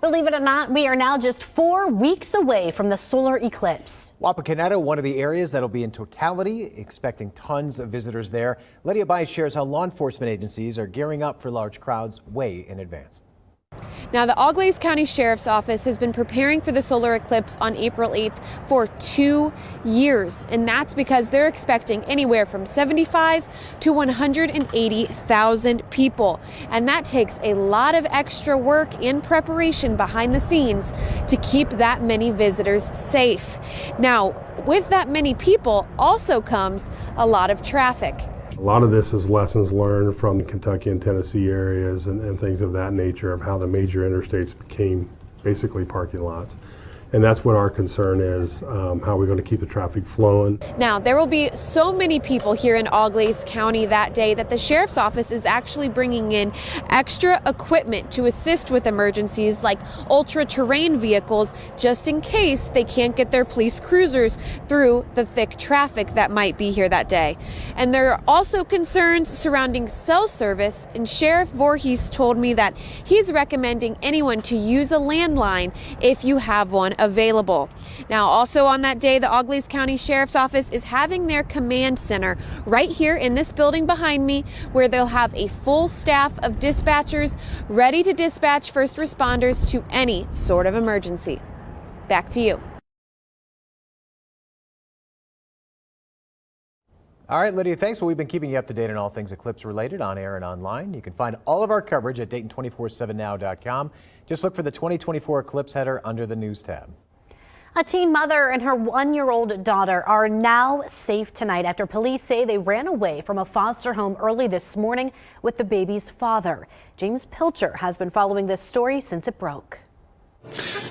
Believe it or not, we are now just 4 weeks away from the solar eclipse. Wapakoneta, one of the areas that'll be in totality, expecting tons of visitors there. Lydia Bice shares how law enforcement agencies are gearing up for large crowds way in advance. Now, the Auglaize County Sheriff's Office has been preparing for the solar eclipse on April 8th for 2 years, and that's because they're expecting anywhere from 75 to 180,000 people. And that takes a lot of extra work and preparation behind the scenes to keep that many visitors safe. Now, with that many people also comes a lot of traffic. A lot of this is lessons learned from the Kentucky and Tennessee areas and things of that nature of how the major interstates became basically parking lots. And that's what our concern is, how we're going to keep the traffic flowing. Now, there will be so many people here in Auglaize County that day that the Sheriff's Office is actually bringing in extra equipment to assist with emergencies like ultra-terrain vehicles, just in case they can't get their police cruisers through the thick traffic that might be here that day. And there are also concerns surrounding cell service, and Sheriff Voorhees told me that he's recommending anyone to use a landline if you have one available. Now, also on that day, the Auglaize County Sheriff's Office is having their command center right here in this building behind me, where they'll have a full staff of dispatchers ready to dispatch first responders to any sort of emergency. Back to you. All right, Lydia, thanks. Well, we've been keeping you up to date on all things eclipse related on air and online. You can find all of our coverage at Dayton247now.com. Just look for the 2024 Eclipse header under the News tab. A teen mother and her 1-year-old daughter are now safe tonight after police say they ran away from a foster home early this morning with the baby's father. James Pilcher has been following this story since it broke.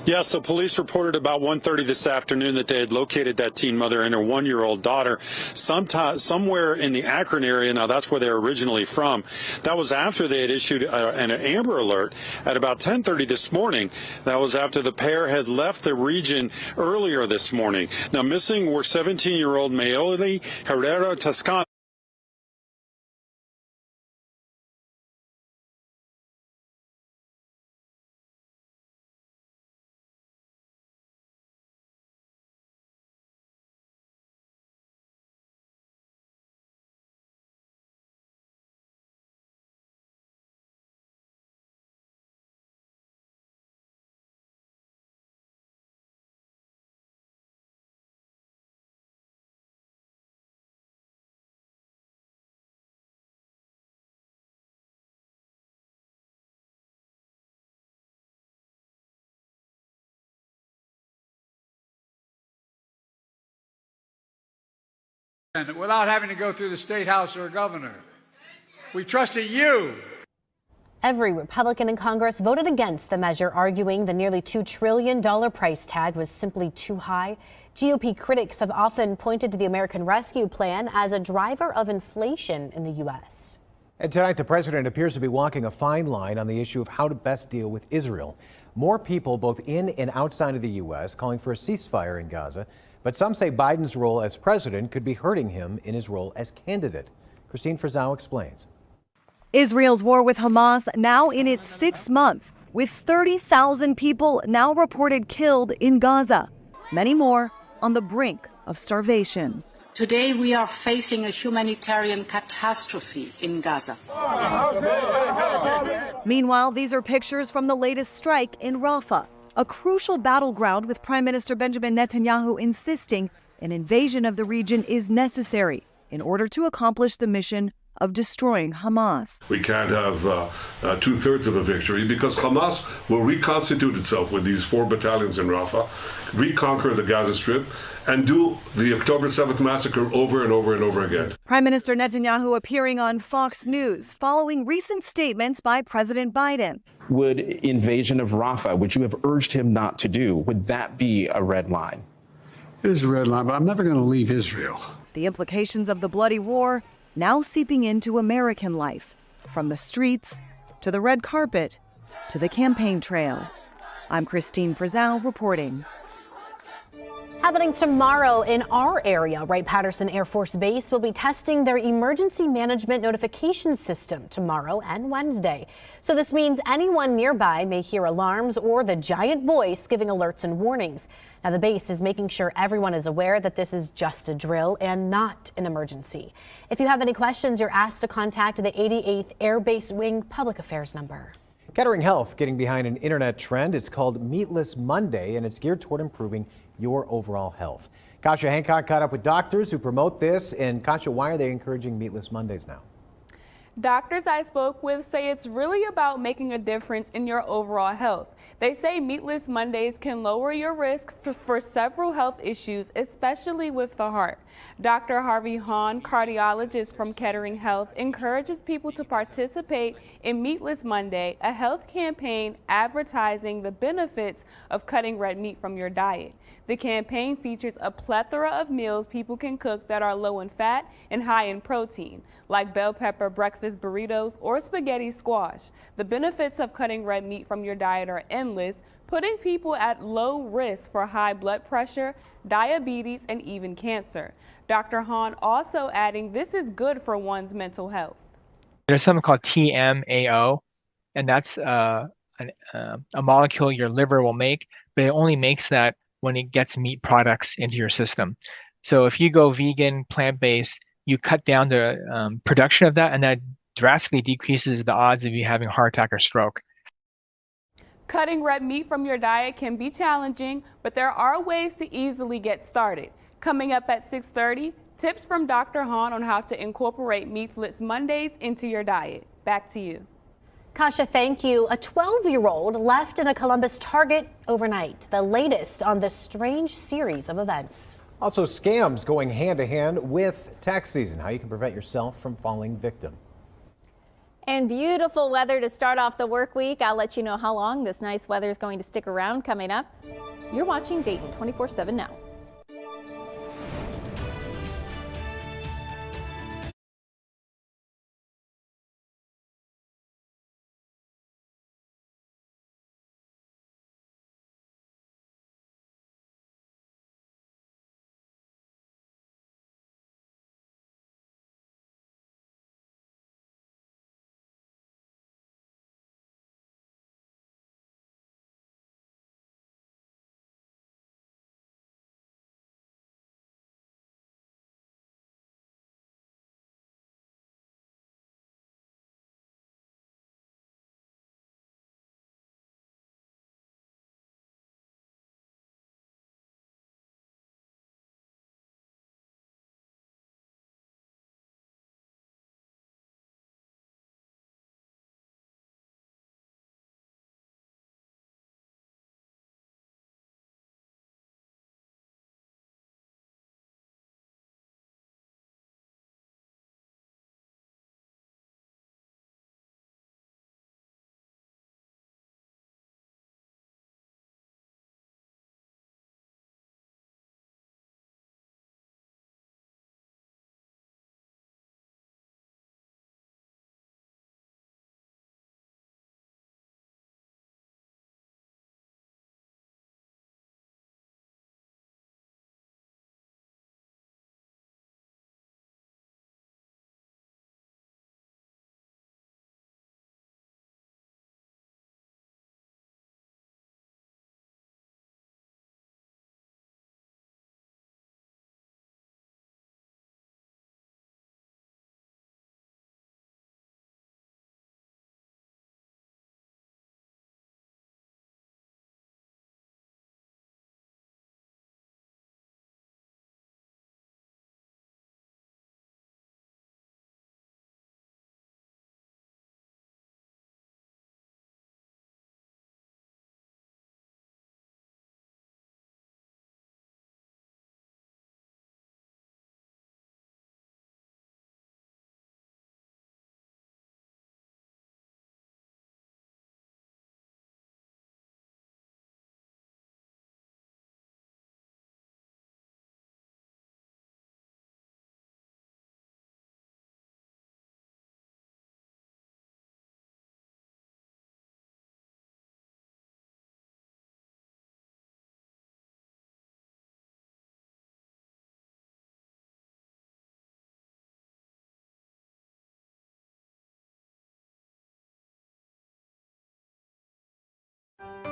Yeah, so police reported about 1:30 this afternoon that they had located that teen mother and her 1-year-old daughter somewhere in the Akron area. Now, that's where they're originally from. That was after they had issued an Amber Alert at about 10:30 this morning. That was after the pair had left the region earlier this morning. Now, missing were 17-year-old Mayoli Herrera Toscano. Without having to go through the state house or a governor. We trusted you. Every Republican in Congress voted against the measure, arguing the nearly $2 trillion price tag was simply too high. GOP critics have often pointed to the American Rescue Plan as a driver of inflation in the U.S. And tonight, the president appears to be walking a fine line on the issue of how to best deal with Israel. More people, both in and outside of the U.S., calling for a ceasefire in Gaza. But some say Biden's role as president could be hurting him in his role as candidate. Christine Frizzau explains. Israel's war with Hamas now in its 6th month, with 30,000 people now reported killed in Gaza. Many more on the brink of starvation. Today we are facing a humanitarian catastrophe in Gaza. Meanwhile, these are pictures from the latest strike in Rafah, a crucial battleground, with Prime Minister Benjamin Netanyahu insisting an invasion of the region is necessary in order to accomplish the mission of destroying Hamas. We can't have 2/3 of a victory, because Hamas will reconstitute itself with these 4 battalions in Rafah, reconquer the Gaza Strip, and do the October 7th massacre over and over and over again. Prime Minister Netanyahu appearing on Fox News following recent statements by President Biden. Would invasion of Rafah, which you have urged him not to do, would that be a red line? It is a red line, but I'm never going to leave Israel. The implications of the bloody war now seeping into American life, from the streets to the red carpet to the campaign trail. I'm Christine Frizzau reporting. Happening tomorrow in our area, Wright-Patterson Air Force Base will be testing their emergency management notification system tomorrow and Wednesday. So this means anyone nearby may hear alarms or the giant voice giving alerts and warnings. Now the base is making sure everyone is aware that this is just a drill and not an emergency. If you have any questions, you're asked to contact the 88th Air Base Wing Public Affairs number. Kettering Health getting behind an internet trend. It's called Meatless Monday, and it's geared toward improving your overall health. Kasha Hancock caught up with doctors who promote this. And Kasha, why are they encouraging Meatless Mondays now? Doctors I spoke with say it's really about making a difference in your overall health. They say Meatless Mondays can lower your risk for several health issues, especially with the heart. Dr. Harvey Hahn, cardiologist from Kettering Health, encourages people to participate in Meatless Monday, a health campaign advertising the benefits of cutting red meat from your diet. The campaign features a plethora of meals people can cook that are low in fat and high in protein, like bell pepper breakfast burritos or spaghetti squash. The benefits of cutting red meat from your diet are endless, putting people at low risk for high blood pressure, diabetes, and even cancer. Dr. Hahn also adding this is good for one's mental health. There's something called TMAO, and that's a molecule your liver will make, but it only makes that when it gets meat products into your system. So if you go vegan, plant-based, you cut down the production of that, and that drastically decreases the odds of you having a heart attack or stroke. Cutting red meat from your diet can be challenging, but there are ways to easily get started. Coming up at 6:30, tips from Dr. Hahn on how to incorporate Meatless Mondays into your diet. Back to you. Kasha, thank you. A 12-year-old left in a Columbus Target overnight, the latest on this strange series of events. Also, scams going hand to hand with tax season, how you can prevent yourself from falling victim. And beautiful weather to start off the work week. I'll let you know how long this nice weather is going to stick around coming up. You're watching Dayton 24/7 now.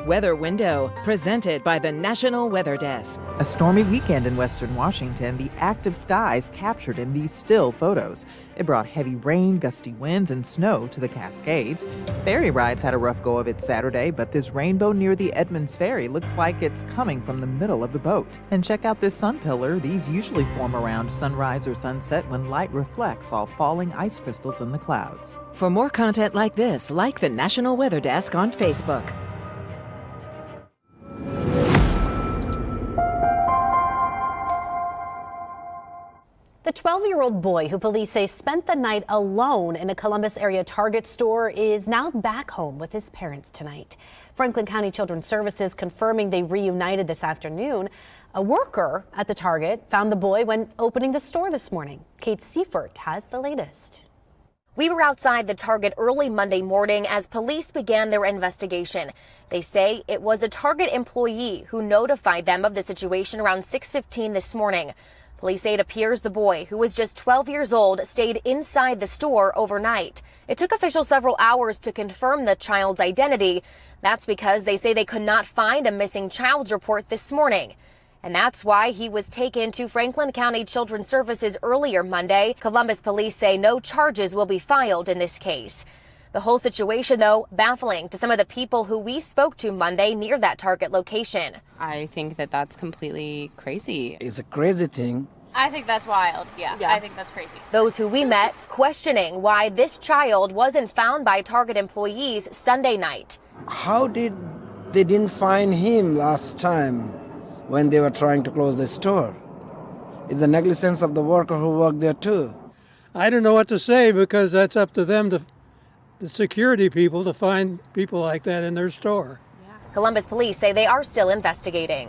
Weather Window, presented by the National Weather Desk. A stormy weekend in western Washington, the active skies captured in these still photos. It brought heavy rain, gusty winds, and snow to the Cascades. Ferry rides had a rough go of it Saturday, but this rainbow near the Edmonds Ferry looks like it's coming from the middle of the boat. And check out this sun pillar. These usually form around sunrise or sunset when light reflects off falling ice crystals in the clouds. For more content like this, like the National Weather Desk on Facebook. The 12-year-old boy who police say spent the night alone in a Columbus area Target store is now back home with his parents tonight. Franklin County Children's Services confirming they reunited this afternoon. A worker at the Target found the boy when opening the store this morning. Kate Seifert has the latest. We were outside the Target early Monday morning as police began their investigation. They say it was a Target employee who notified them of the situation around 6:15 this morning. Police say it appears the boy, who was just 12 years old, stayed inside the store overnight. It took officials several hours to confirm the child's identity. That's because they say they could not find a missing child's report this morning. And that's why he was taken to Franklin County Children's Services earlier Monday. Columbus police say no charges will be filed in this case. The whole situation, though, baffling to some of the people who we spoke to Monday near that Target location. I think that that's completely crazy. It's a crazy thing. I think that's wild. Yeah, I think that's crazy. Those who we met questioning why this child wasn't found by Target employees Sunday night. How did they didn't find him last time when they were trying to close the store? It's a negligence of the worker who worked there too. I don't know what to say because that's up to them, the security people, to find people like that in their store. Columbus police say they are still investigating.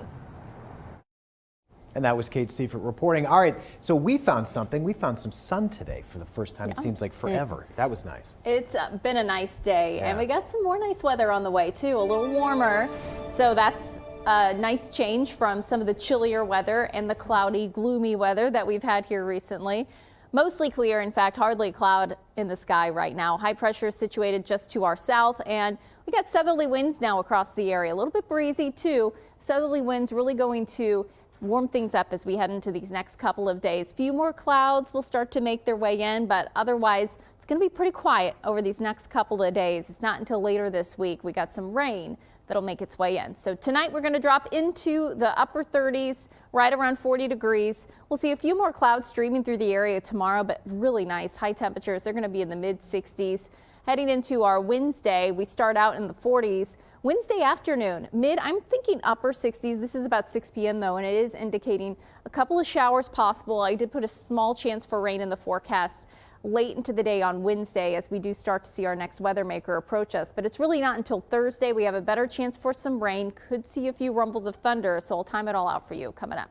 And that was Kate Seifert reporting. All right, so we found something. We found some sun today for the first time. It seems like forever. That was nice. It's been a nice day, Yeah. and we got some more nice weather on the way, too, a little warmer. So that's a nice change from some of the chillier weather and the cloudy, gloomy weather that we've had here recently. Mostly clear, in fact, hardly a cloud in the sky right now. High pressure is situated just to our south, and we got southerly winds now across the area. A little bit breezy, too. Southerly winds really going to warm things up as we head into these next couple of days. Few more clouds will start to make their way in, but otherwise it's going to be pretty quiet over these next couple of days. It's not until later this week we got some rain that'll make its way in. So tonight we're going to drop into the upper 30s, right around 40 degrees. We'll see a few more clouds streaming through the area tomorrow, but really nice high temperatures. They're going to be in the mid 60s. Heading into our Wednesday, we start out in the 40s. Wednesday afternoon, I'm thinking upper 60s. This is about 6 p.m. though, and it is indicating a couple of showers possible. I did put a small chance for rain in the forecast late into the day on Wednesday as we do start to see our next weather maker approach us. But it's really not until Thursday we have a better chance for some rain. Could see a few rumbles of thunder, so I'll time it all out for you coming up.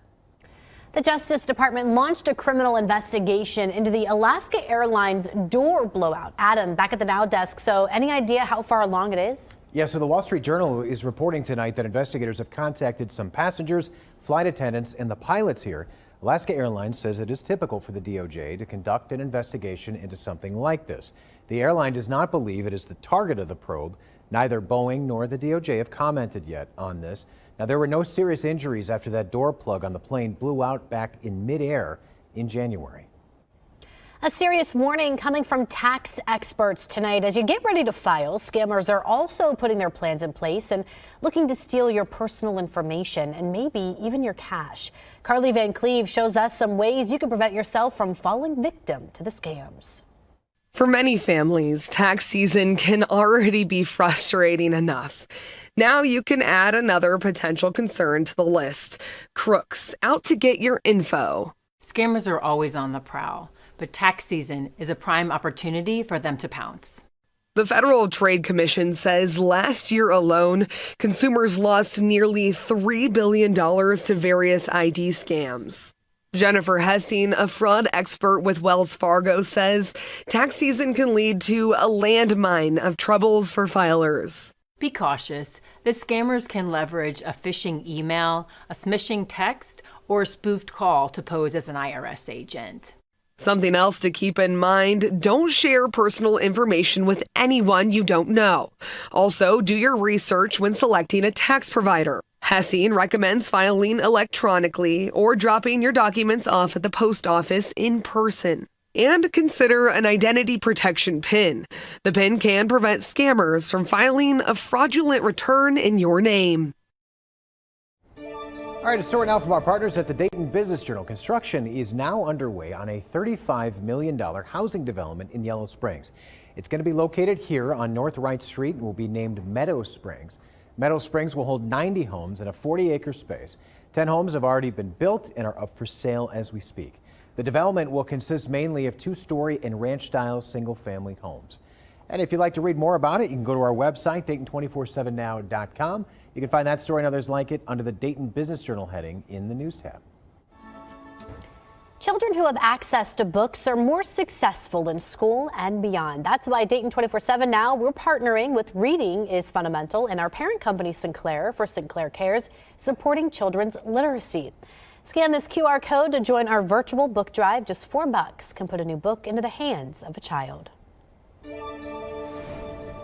The Justice Department launched a criminal investigation into the Alaska Airlines door blowout. Adam, back at the Now desk. So any idea how far along it is? Yeah, so the Wall Street Journal is reporting tonight that investigators have contacted some passengers, flight attendants, and the pilots here. Alaska Airlines says it is typical for the DOJ to conduct an investigation into something like this. The airline does not believe it is the target of the probe. Neither Boeing nor the DOJ have commented yet on this. Now, there were no serious injuries after that door plug on the plane blew out back in midair in January. A serious warning coming from tax experts tonight. As you get ready to file, scammers are also putting their plans in place and looking to steal your personal information and maybe even your cash. Carly Van Cleve shows us some ways you can prevent yourself from falling victim to the scams. For many families, tax season can already be frustrating enough. Now you can add another potential concern to the list: crooks out to get your info. Scammers are always on the prowl, but tax season is a prime opportunity for them to pounce. The Federal Trade Commission says last year alone, consumers lost nearly $3 billion to various ID scams. Jennifer Hessing, a fraud expert with Wells Fargo, says tax season can lead to a landmine of troubles for filers. Be cautious. The scammers can leverage a phishing email, a smishing text, or a spoofed call to pose as an IRS agent. Something else to keep in mind, don't share personal information with anyone you don't know. Also, do your research when selecting a tax provider. Hessing recommends filing electronically or dropping your documents off at the post office in person. And consider an identity protection PIN. The PIN can prevent scammers from filing a fraudulent return in your name. All right, a story now from our partners at the Dayton Business Journal. Construction is now underway on a $35 million housing development in Yellow Springs. It's going to be located here on North Wright Street and will be named Meadow Springs. Meadow Springs will hold 90 homes in a 40-acre space. 10 homes have already been built and are up for sale as we speak. The development will consist mainly of two-story and ranch-style single-family homes. And if you'd like to read more about it, you can go to our website, Dayton247now.com. You can find that story and others like it under the Dayton Business Journal heading in the News tab. Children who have access to books are more successful in school and beyond. That's why Dayton 24/7 Now, we're partnering with Reading is Fundamental and our parent company Sinclair for Sinclair Cares, supporting children's literacy. Scan this QR code to join our virtual book drive. Just $4 can put a new book into the hands of a child.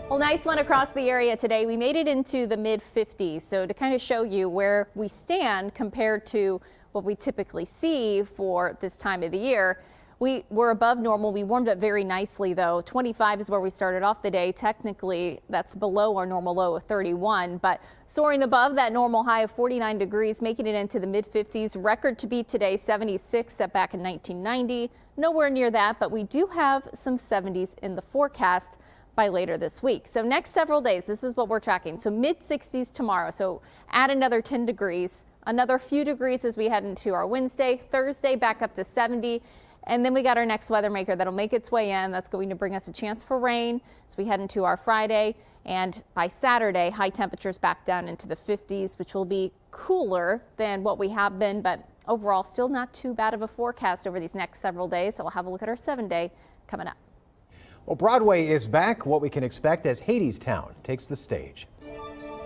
Well, nice one across the area today. We made it into the mid-50s. So to kind of show you where we stand compared to what we typically see for this time of the year, we were above normal. We warmed up very nicely, though. 25 is where we started off the day. Technically, that's below our normal low of 31, but soaring above that normal high of 49 degrees, making it into the mid-50s. Record to beat today, 76 set back in 1990. Nowhere near that, but we do have some 70s in the forecast by later this week. So next several days, this is what we're tracking. So mid-60s tomorrow. So add another 10 degrees, another few degrees as we head into our Wednesday, Thursday back up to 70. And then we got our next weather maker that'll make its way in. That's going to bring us a chance for rain as we head into our Friday. And by Saturday, high temperatures back down into the 50s, which will be cooler than what we have been, but overall still not too bad of a forecast over these next several days. So we'll have a look at our 7-day coming up. Well, Broadway is back. What we can expect as Hadestown takes the stage.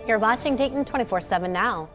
You're watching Dayton 24/7 Now.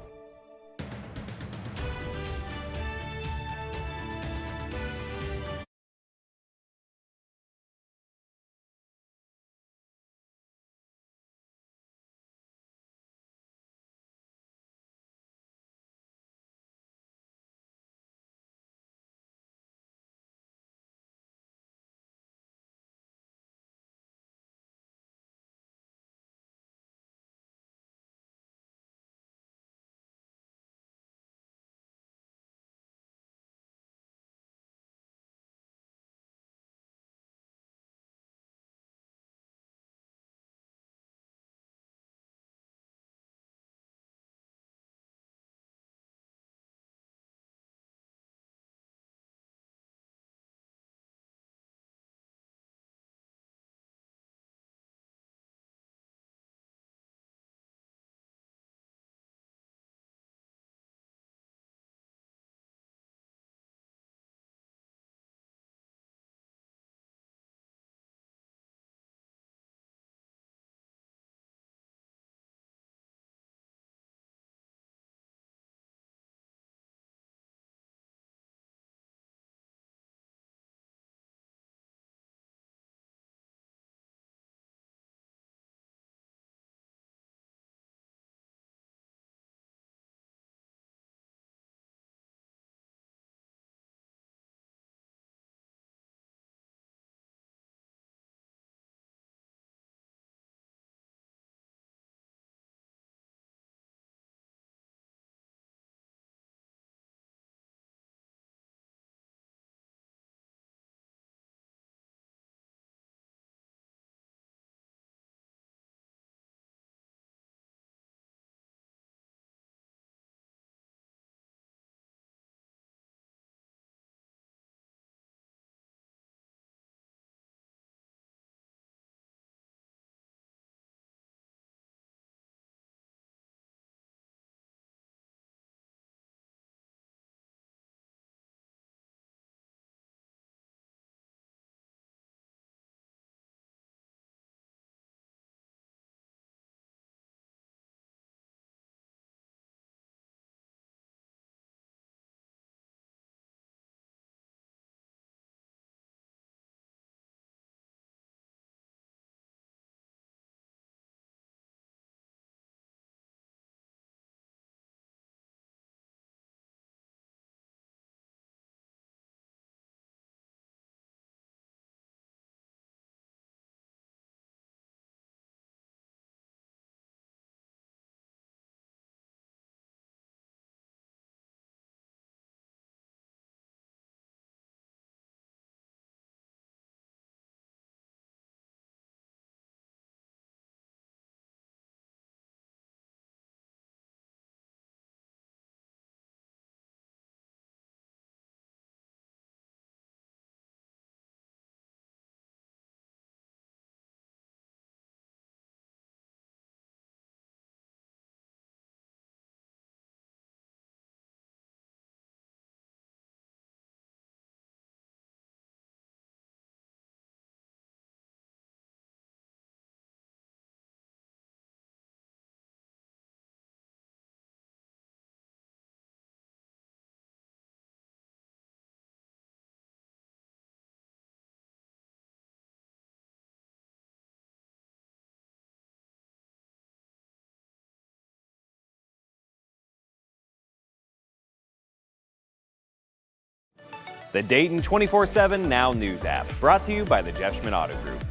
the Dayton 24/7 Now News app, brought to you by the Jeff Schmidt Auto Group.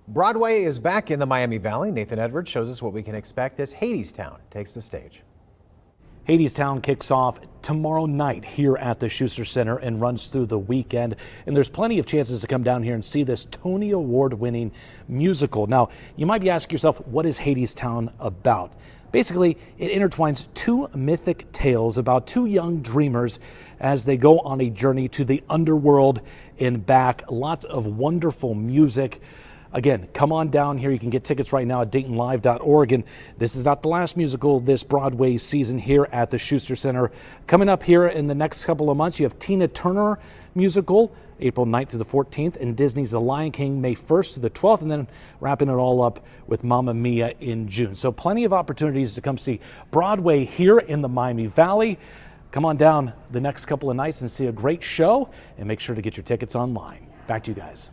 Broadway is back in the Miami Valley. Nathan Edwards shows us what we can expect as Hadestown takes the stage. Hadestown kicks off tomorrow night here at the Schuster Center and runs through the weekend. And there's plenty of chances to come down here and see this Tony Award-winning musical. Now, you might be asking yourself, what is Hadestown about? Basically, it intertwines two mythic tales about two young dreamers as they go on a journey to the underworld and back. Lots of wonderful music. Again, come on down here. You can get tickets right now at DaytonLive.org. And this is not the last musical this Broadway season here at the Schuster Center. Coming up here in the next couple of months, you have Tina Turner musical, April 9th to the 14th, and Disney's The Lion King, May 1st to the 12th, and then wrapping it all up with Mamma Mia in June. So plenty of opportunities to come see Broadway here in the Miami Valley. Come on down the next couple of nights and see a great show, and make sure to get your tickets online. Back to you guys.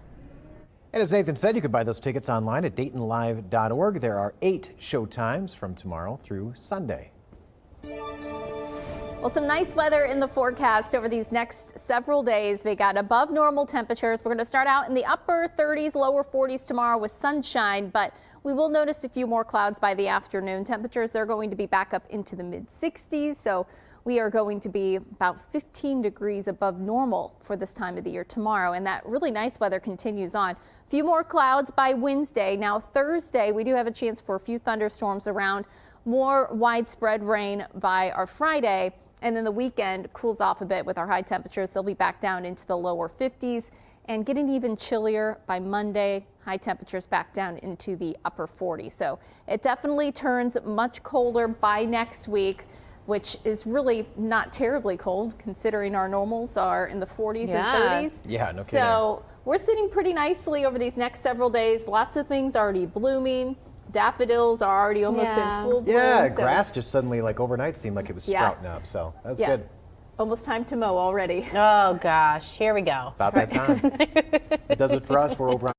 And as Nathan said, you can buy those tickets online at DaytonLive.org. There are 8 show times from tomorrow through Sunday. Well, some nice weather in the forecast over these next several days. We got above normal temperatures. We're going to start out in the upper 30s, lower 40s tomorrow with sunshine, but we will notice a few more clouds by the afternoon. Temperatures, they're going to be back up into the mid 60s. So we are going to be about 15 degrees above normal for this time of the year tomorrow. And that really nice weather continues on. A few more clouds by Wednesday. Now Thursday, we do have a chance for a few thunderstorms around. More widespread rain by our Friday. And then the weekend cools off a bit with our high temperatures. They'll be back down into the lower 50s and getting even chillier by Monday. High temperatures back down into the upper 40s. So it definitely turns much colder by next week, which is really not terribly cold considering our normals are in the 40s and 30s. Yeah, no kidding. So we're sitting pretty nicely over these next several days. Lots of things already blooming. Daffodils are already almost in full bloom. Yeah, so grass just suddenly, like overnight, seemed like it was sprouting up. So that was good. Almost time to mow already. Oh gosh, here we go. About that time. It does it for us. We're over on